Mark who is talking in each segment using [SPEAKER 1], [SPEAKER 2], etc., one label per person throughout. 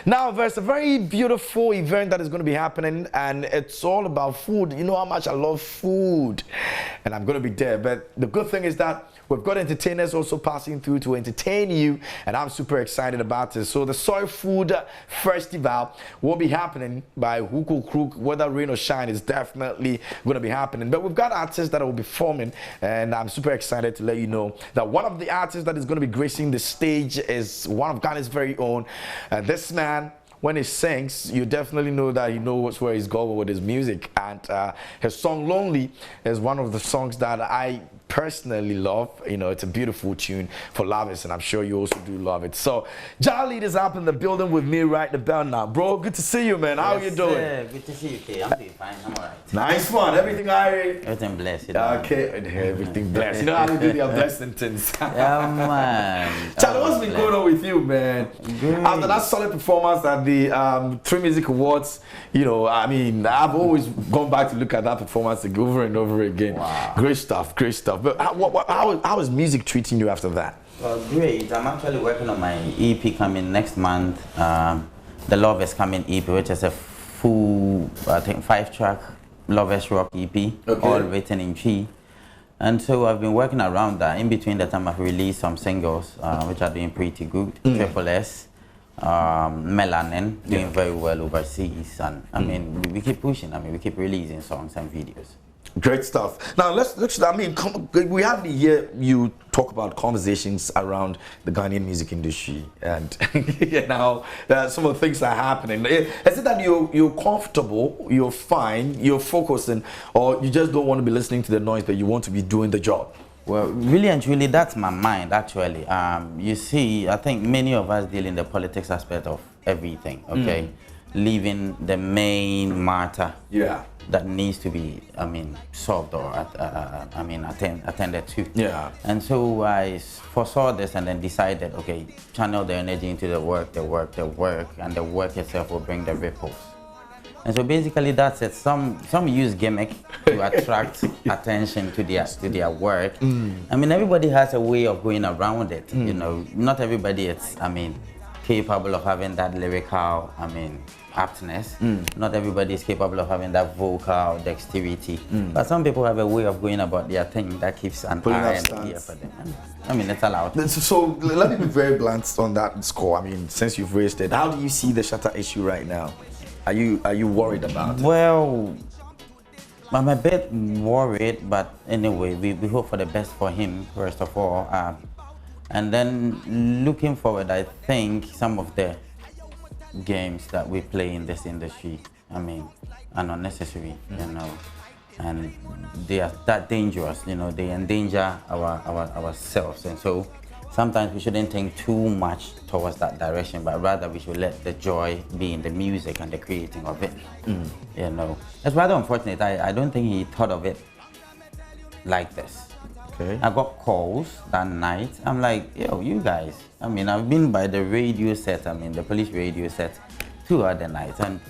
[SPEAKER 1] Now, there's a very beautiful event that is going to be happening, and it's all about food. You know how much I love food, and I'm going to be there. But the good thing is that we've got entertainers also passing through to entertain you, and I'm super excited about this. So the Soy Food Festival will be happening by hook or crook, whether rain or shine, is definitely going to be happening. But we've got artists that will be performing, and I'm super excited to let you know that one of the artists that is going to be gracing the stage is one of Ghana's very own. This man, when he sings, you definitely know that he knows where he's going with his music. And his song Lonely is one of the songs that I personally love. You know, it's a beautiful tune for lovers, and I'm sure you also do love it. So Jah Lead is up in the building with me right about now. Bro, good to see you, man. How are you doing?
[SPEAKER 2] Good to see you, Kay. I'm doing fine. I'm alright.
[SPEAKER 1] Nice one. Everything all right?
[SPEAKER 2] Everything blessed. You know?
[SPEAKER 1] Okay, everything blessed. You know how they do their blessing things.
[SPEAKER 2] Yeah, man.
[SPEAKER 1] Charlie, what's been going on with you, man?
[SPEAKER 2] Good.
[SPEAKER 1] After that solid performance at the 3 Music Awards, you know, I mean, I've always gone back to look at that performance over and over again. Wow. Great stuff, great stuff. But how is music treating you after that?
[SPEAKER 2] Well, great. I'm actually working on my EP coming next month. The Lovers Coming EP, which is a full, I think, 5-track Lovers Rock EP, okay, all written in Chi. And so I've been working around that. In between the time, I've released some singles, which are doing pretty good. Triple S, Melanin, doing very well overseas. And I mean, we keep pushing. I mean, we keep releasing songs and videos.
[SPEAKER 1] Great stuff. Now let's. I mean, we hardly hear you talk about conversations around the Ghanaian music industry, and you know, some of the things that are happening. Is it that you're comfortable, you're fine, you're focusing, or you just don't want to be listening to the noise, but you want to be doing the job?
[SPEAKER 2] Well, really and truly, that's my mind, actually. You see, I think many of us deal in the politics aspect of everything, okay? Leaving the main matter that needs to be, I mean, solved or, attended to. Yeah. And so I foresaw this and then decided, okay, channel the energy into the work, and the work itself will bring the ripples. And so basically that's it. Some use gimmick to attract attention to their work. I mean, everybody has a way of going around it. You know, not everybody is, I mean, capable of having that lyrical, I mean, aptness. Not everybody is capable of having that vocal dexterity. But some people have a way of going about their thing that keeps an eye and ear for them. I mean, it's allowed. So
[SPEAKER 1] let me be very blunt on that score. I mean, since you've raised it, how do you see the shutter issue right now? Are you worried about it?
[SPEAKER 2] Well, I'm a bit worried, but anyway, we hope for the best for him, first of all. And then looking forward, I think some of the games that we play in this industry, I mean, are unnecessary, you know, and they are that dangerous, you know, they endanger ourselves. And so sometimes we shouldn't think too much towards that direction, but rather we should let the joy be in the music and the creating of it. You know, it's rather unfortunate. I don't think he thought of it like this. Okay. I got calls that night. I'm like, yo, you guys. I mean, I've been by the radio set, I mean, the police radio set 2 other nights, and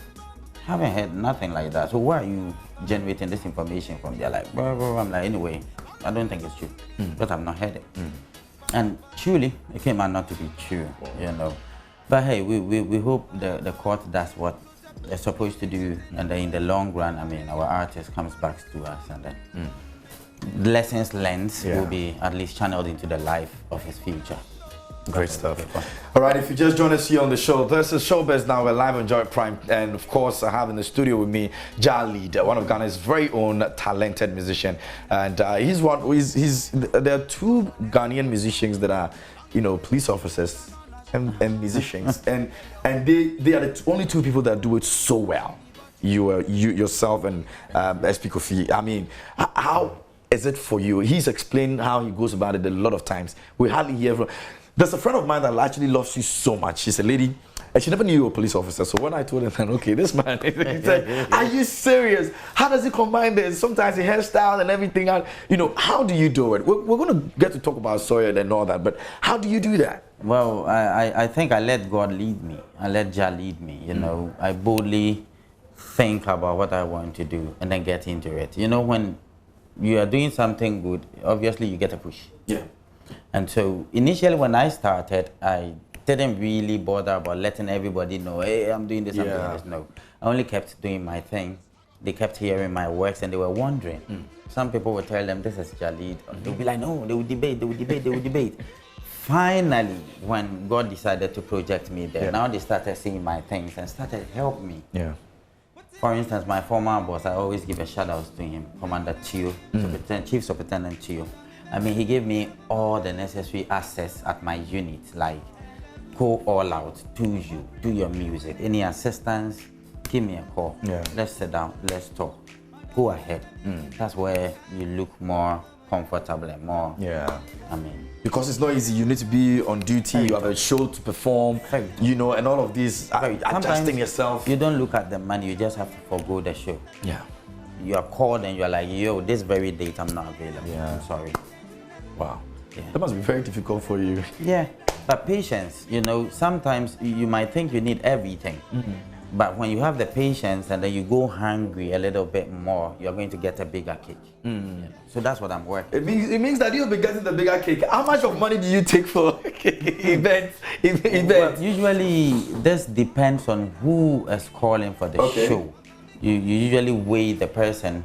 [SPEAKER 2] haven't heard nothing like that. So why are you generating this information from there? Like, blah, blah, blah. I'm like, anyway, I don't think it's true, but I've not heard it. And truly, it came out not to be true, you know. But hey, we hope the court does what they're supposed to do, and then in the long run, I mean, our artist comes back to us, and then lessons learned will be at least channeled into the life of his future.
[SPEAKER 1] Great stuff. All right, if you just joined us here on the show, this is Showbiz Now. We're live on Joy Prime, and of course, I have in the studio with me Jah Lead, one of Ghana's very own talented musician. And there are 2 Ghanaian musicians that are, you know, police officers and musicians, and they are the only 2 people that do it so well. You yourself and SP Kofi. I mean, how is it for you? He's explained how he goes about it a lot of times. We hardly hear from. There's a friend of mine that actually loves you so much. She's a lady, and she never knew you were a police officer. So when I told him, okay, this man, he said, are you serious? How does he combine this? Sometimes the hairstyle and everything. You know, how do you do it? We're going to get to talk about Soy and all that, but how do you do that?
[SPEAKER 2] Well, I think I let God lead me. I let Jah lead me, you know. I boldly think about what I want to do and then get into it. You know, when you are doing something good, obviously you get a push. Yeah. And so initially when I started, I didn't really bother about letting everybody know, hey, I'm doing this, I'm doing this. No, I only kept doing my thing. They kept hearing my works and they were wondering. Some people would tell them, this is Jah Lead. They would be like, no, they would debate, they would debate, they would debate. Finally, when God decided to project me there, now they started seeing my things and started helping me.
[SPEAKER 1] Yeah.
[SPEAKER 2] For instance, my former boss, I always give a shout out to him, Commander Chio, Chief Superintendent Chio. I mean, he gave me all the necessary access at my unit, like go all out, do your music. Any assistance, give me a call.
[SPEAKER 1] Yeah.
[SPEAKER 2] Let's sit down, let's talk. Go ahead. That's where you look more comfortable and more.
[SPEAKER 1] Yeah.
[SPEAKER 2] I mean,
[SPEAKER 1] because it's not easy. You need to be on duty. You have a show to perform. You know, and all of these adjusting yourself.
[SPEAKER 2] You don't look at the money. You just have to forgo the show.
[SPEAKER 1] Yeah.
[SPEAKER 2] You are called and you are like, yo, this very date I'm not available. Yeah. I'm sorry.
[SPEAKER 1] Wow. Yeah. That must be very difficult for you.
[SPEAKER 2] Yeah. But patience. You know, sometimes you might think you need everything. But when you have the patience and then you go hungry a little bit more, you're going to get a bigger cake. So that's what I'm working.
[SPEAKER 1] It means that you'll be getting the bigger cake. How much of money do you take for events?
[SPEAKER 2] Well, usually, this depends on who is calling for the show. You usually weigh the person.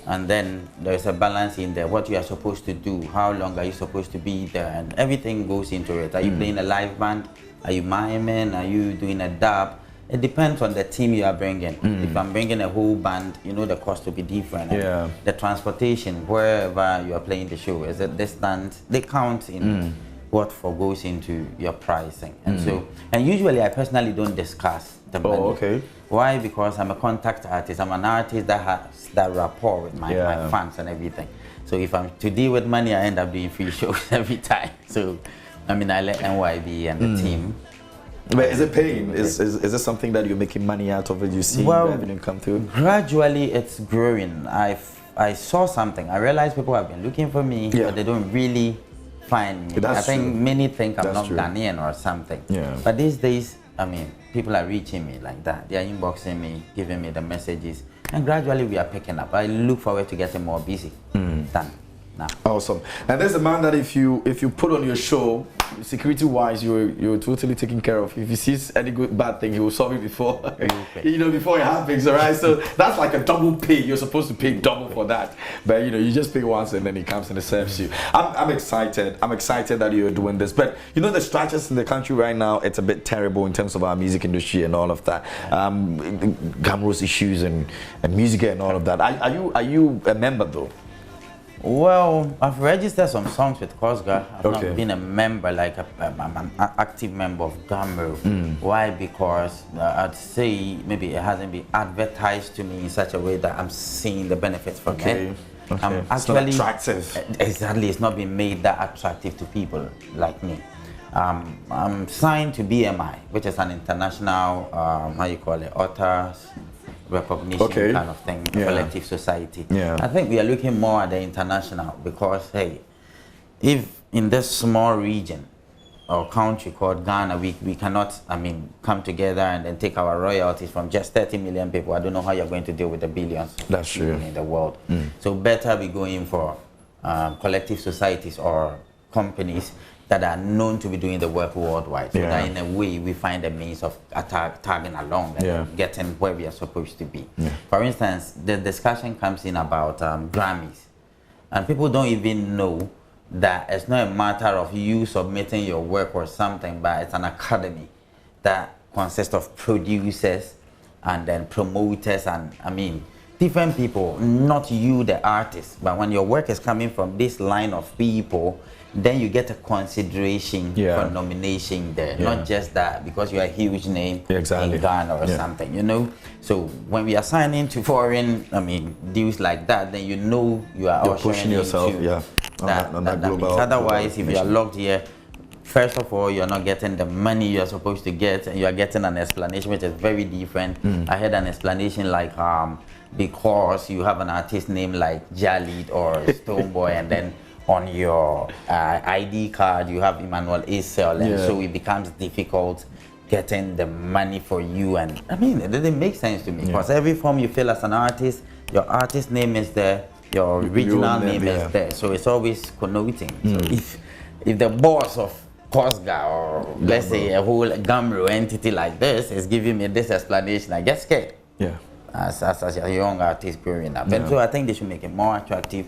[SPEAKER 2] And then there's a balance in there. What you are supposed to do, how long are you supposed to be there, and everything goes into it. Are you playing a live band? Are you miming? Are you doing a dub? It depends on the team you are bringing. If I'm bringing a whole band, you know the cost will be different.
[SPEAKER 1] Yeah.
[SPEAKER 2] The transportation, wherever you are playing the show, is it distance? They count in what goes into your pricing. And so, and usually I personally don't discuss the money. Why? Because I'm a contact artist. I'm an artist that has that rapport with my fans and everything. So if I'm to deal with money, I end up doing free shows every time. So, I mean, I let NYB and the team.
[SPEAKER 1] But is it paying? Is it something that you're making money out of it? You see revenue come through?
[SPEAKER 2] Gradually, it's growing. I saw something. I realized people have been looking for me, but they don't really find me. I think many think I'm not Ghanaian or something. But these days, I mean, people are reaching me like that. They are inboxing me, giving me the messages. And gradually, we are picking up. I look forward to getting more busy than now.
[SPEAKER 1] Awesome. And there's a man that if you put on your show, security-wise, you're totally taken care of. If he sees any bad thing, he will solve it before before it happens. All right. So that's like a double pay. You're supposed to pay double for that, but you just pay once and then he comes and serves you. I'm excited. I'm excited that you're doing this. But the structures in the country right now, it's a bit terrible in terms of our music industry and all of that. Glamorous issues and music and all of that. Are you a member though?
[SPEAKER 2] Well, I've registered some songs with Cosguard. I've not been a member, like I'm an active member of Gamro. Why? Because I'd say maybe it hasn't been advertised to me in such a way that I'm seeing the benefits from it. Actually,
[SPEAKER 1] it's not attractive.
[SPEAKER 2] Exactly, it's not been made that attractive to people like me. I'm signed to BMI, which is an international, authors recognition kind of thing, collective society. I think we are looking more at the international because, hey, if in this small region or country called Ghana, we cannot, come together and then take our royalties from just 30 million people. I don't know how you're going to deal with the billions
[SPEAKER 1] That's true.
[SPEAKER 2] in the world. So better we go in for collective societies or companies that are known to be doing the work worldwide. So that in a way we find a means of tagging along and getting where we are supposed to be. For instance, the discussion comes in about Grammys. And people don't even know that it's not a matter of you submitting your work or something, but it's an academy that consists of producers and then promoters and different people, not you the artist. But when your work is coming from this line of people, then you get a consideration for nomination there. Not just that because you're a huge name in Ghana or something, So when we are signing to foreign, deals like that, then you are
[SPEAKER 1] pushing yourself,
[SPEAKER 2] that global. Otherwise, if you are locked here, first of all, you're not getting the money you're supposed to get, and you are getting an explanation which is very different. I had an explanation like because you have an artist name like Jah Lead or Stoneboy, and then on your ID card you have Emmanuel Isel, and so it becomes difficult getting the money for you. And it doesn't make sense to me because every form you fill as an artist, your artist name is there, your original name is there, so it's always connoting. So if the boss of Cosguard or let's say a whole Gamro entity like this is giving me this explanation, I get scared.
[SPEAKER 1] Yeah.
[SPEAKER 2] As a young artist growing up. And so I think they should make it more attractive,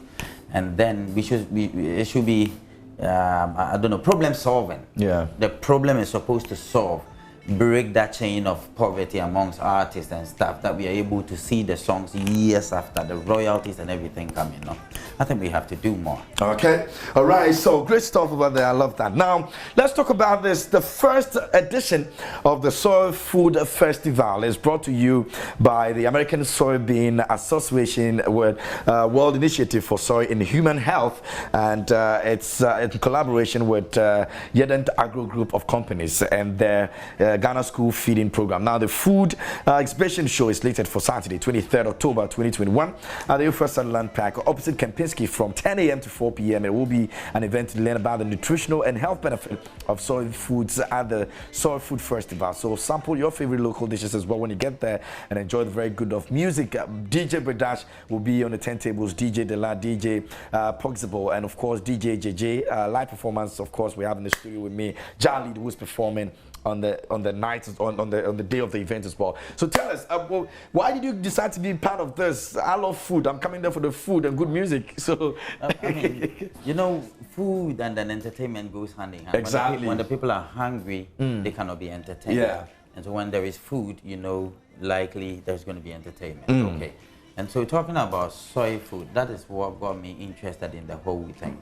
[SPEAKER 2] and then it should be I don't know, problem solving.
[SPEAKER 1] Yeah.
[SPEAKER 2] The problem is supposed to solve, break that chain of poverty amongst artists and stuff, that we are able to see the songs years after the royalties and everything coming up. I think we have to do more.
[SPEAKER 1] Okay. All right. So great stuff about that. I love that. Now, let's talk about this. The first edition of the Soy Food Festival is brought to you by the American Soybean Association with World Initiative for Soy in Human Health, and it's in collaboration with Yedent Agro Group of Companies and their Ghana School Feeding Program. Now, the food exhibition show is slated for Saturday, 23rd October 2021 at the Ufa Sutherland Park opposite Kempinski from 10 a.m. to 4 p.m. It will be an event to learn about the nutritional and health benefit of soy foods at the Soy Food Festival. So sample your favorite local dishes as well when you get there and enjoy the very good of music. DJ Bredash will be on the turntables, DJ Dela, DJ Poxible, and of course DJ JJ. Live performance, of course, we have in the studio with me Jah Lead, who is performing on the night on the day of the event as well. So tell us, well, why did you decide to be part of this? I love food. I'm coming there for the food and good music. So
[SPEAKER 2] I mean, you know, food and then entertainment goes hand in hand.
[SPEAKER 1] Exactly.
[SPEAKER 2] When the people are hungry, they cannot be entertained.
[SPEAKER 1] Yeah.
[SPEAKER 2] And so when there is food, you know, likely there's going to be entertainment. Okay. And so talking about soy food, that is what got me interested in the whole thing.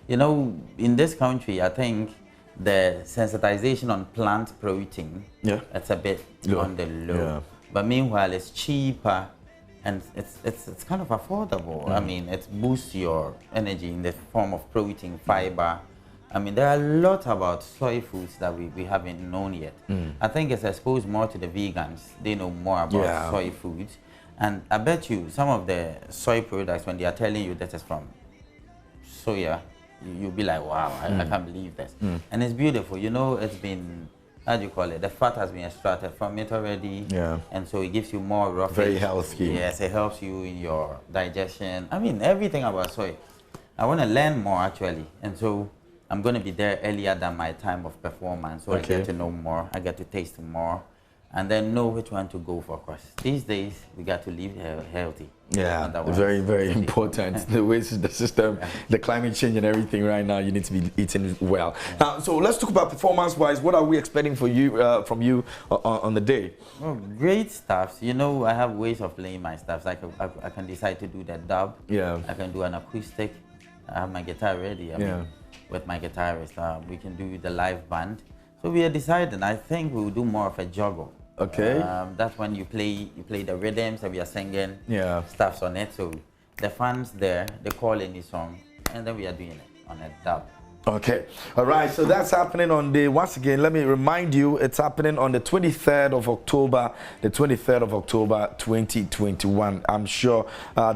[SPEAKER 2] You know, in this country, I think the sensitization on plant protein, it's a bit on the low.
[SPEAKER 1] Yeah.
[SPEAKER 2] But meanwhile, it's cheaper and it's kind of affordable. I mean, it boosts your energy in the form of protein, fiber. I mean, there are a lot about soy foods that we haven't known yet. I think it's exposed more to the vegans. They know more about soy foods. And I bet you some of the soy products, when they are telling you that it's from soya, you'll be like, wow, I can't believe this. And it's beautiful. You know, it's been, how do you call it? The fat has been extracted from it already. Yeah. And so it gives you more roughage.
[SPEAKER 1] Very healthy.
[SPEAKER 2] Yes, it helps you in your digestion. I mean, everything about soy. I want to learn more, actually. And so I'm going to be there earlier than my time of performance. So I get to know more. I get to taste more. And then know which one to go for. Because these days, we got to live healthy.
[SPEAKER 1] Yeah, very, very important. The way the system, the climate change and everything right now, you need to be eating well. Now, so let's talk about performance-wise. What are we expecting for you, from you on the day?
[SPEAKER 2] Well, great stuff. You know, I have ways of playing my stuff. Like I can decide to do the dub. Yeah. I can do an acoustic. I have my guitar ready. I mean, with my guitarist, we can do the live band. So we are deciding. I think we will do more of a juggle.
[SPEAKER 1] Okay.
[SPEAKER 2] That's when you play the rhythms and we are singing stuffs on it. So the fans there, they call any song, and then we are doing it on a dub.
[SPEAKER 1] Okay. All right. So that's happening on the, once again, let me remind you, it's happening on the 23rd of October, 2021. I'm sure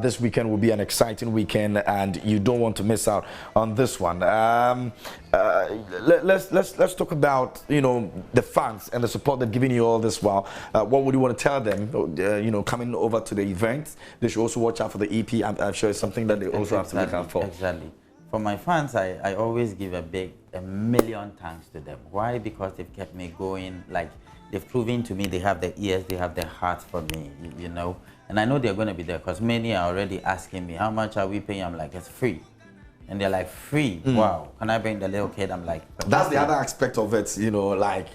[SPEAKER 1] this weekend will be an exciting weekend and you don't want to miss out on this one. Let's talk about, you know, the fans and the support they're giving you all this while. What would you want to tell them, you know, coming over to the event? They should also watch out for the EP. I'm sure it's something that they also have to look out for.
[SPEAKER 2] Exactly. For my fans, I always give a million thanks to them. Why? Because they've kept me going. Like, they've proven to me they have the ears, they have the heart for me, you know. And I know they're going to be there because many are already asking me, how much are we paying? I'm like, it's free. And they're like, free? Wow. Can I bring the little kid? I'm like,
[SPEAKER 1] that's the other aspect of it, you know, like,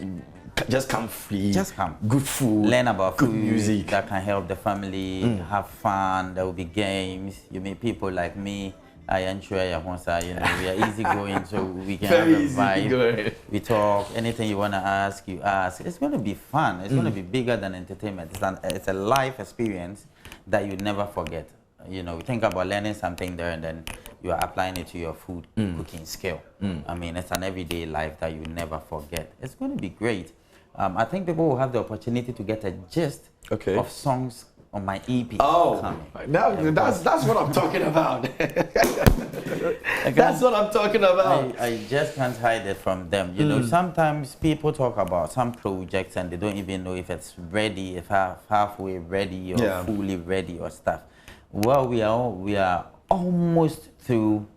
[SPEAKER 1] just come free.
[SPEAKER 2] Just come.
[SPEAKER 1] Good food.
[SPEAKER 2] Learn about
[SPEAKER 1] good
[SPEAKER 2] food
[SPEAKER 1] music
[SPEAKER 2] that can help the family, have fun. There will be games. You meet people like me. I enjoy you know, we are easygoing, so we can have a vibe. We talk, anything you want to ask, you ask. It's going to be fun. It's going to be bigger than entertainment. It's a life experience that you never forget. You know, think about learning something there and then you are applying it to your food cooking skill. I mean, it's an everyday life that you never forget. It's going to be great. I think people will have the opportunity to get a gist of songs on my EP.
[SPEAKER 1] Oh, now that's what I'm talking about. That's what I'm talking about.
[SPEAKER 2] I just can't hide it from them. You know, sometimes people talk about some projects and they don't even know if it's ready, if halfway ready or fully ready or stuff. Well, we are almost through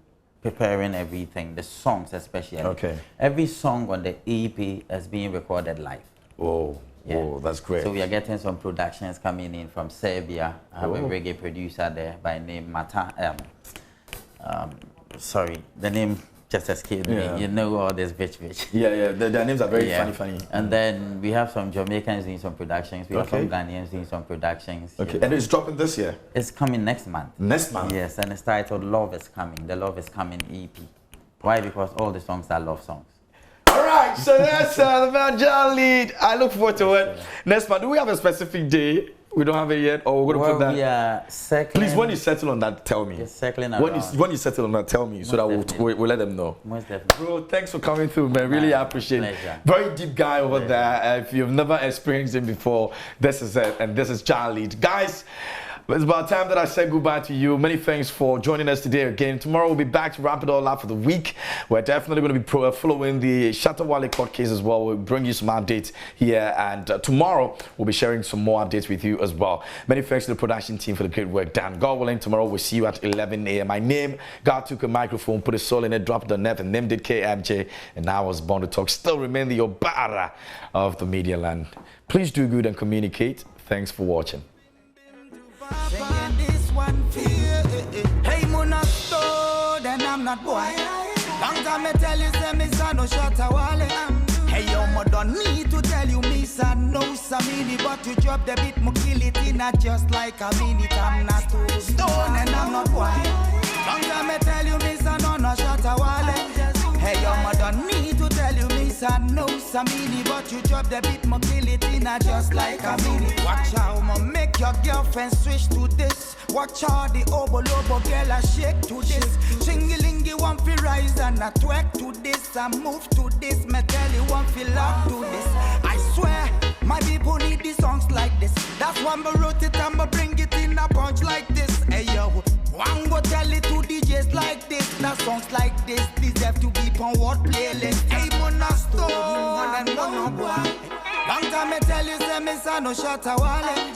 [SPEAKER 2] preparing everything, the songs especially.
[SPEAKER 1] Okay.
[SPEAKER 2] Every song on the EP is being recorded live.
[SPEAKER 1] Oh,
[SPEAKER 2] Yeah.
[SPEAKER 1] oh, that's great.
[SPEAKER 2] So we are getting some productions coming in from Serbia. I have a reggae producer there by name sorry, the name just escaped me. You know all this bitch.
[SPEAKER 1] Yeah, their names are very funny.
[SPEAKER 2] And then we have some Jamaicans doing some productions. We have some Ghanaians doing some productions.
[SPEAKER 1] Okay, and it's dropping this year?
[SPEAKER 2] It's coming next month.
[SPEAKER 1] Next month?
[SPEAKER 2] Yes, and it's titled Love Is Coming. The Love Is Coming EP. Why? Because all the songs are love songs.
[SPEAKER 1] All right, so that's the man Jah Lead. I look forward to it. Next month, do we have a specific day? We don't have it yet, or we're going to put that?
[SPEAKER 2] We are circling.
[SPEAKER 1] Please, when you settle on that, tell me.
[SPEAKER 2] Circling
[SPEAKER 1] when you settle on that, tell me, so that we'll let them know.
[SPEAKER 2] Most definitely.
[SPEAKER 1] Bro, thanks for coming through, man. Really appreciate it. Very deep guy over there. If you've never experienced him before, this is it, and this is Jah Lead. Guys, it's about time that I say goodbye to you. Many thanks for joining us today again. Tomorrow we'll be back to wrap it all up for the week. We're definitely going to be following the Shatawale court case as well. We'll bring you some updates here, and tomorrow we'll be sharing some more updates with you as well. Many thanks to the production team for the great work done. God willing, tomorrow we'll see you at 11 a.m. My name, God took a microphone, put a soul in it, dropped the net, and named it KMJ, and I was born to talk. Still remain the Obara of the media land. Please do good and communicate. Thanks for watching.
[SPEAKER 3] Singing this one for you. Hey, Mona Stone, and I'm not boy. Long time I tell you, say, me son, no shot a wale. Hey, yo, mo don't need to tell you, me son, no samini, but you drop the beat, mo kill it in a just like a minute. I'm not stone, and I'm not boy. Long time I tell you, me son, no shot a wale. Hey, yo, mo don't need to tell you, me son, no samini, but you drop the beat, mo kill it in a just like a minute. Watch out, mo make your girlfriend switch to this. Watch how the obo-lobo girl a shake to this. Chingy-lingy one fi rise and a twerk to this. And move to this, me tell you one fi love to this. I swear, my people need the songs like this. That's why me wrote it and me bring it in a punch like this. Hey yo, one go tell it to DJs like this. Now songs like this deserve to be on what playlist. Hey, Mona Stone and Mona Boy. Long time me tell you, say me son no shot a wale.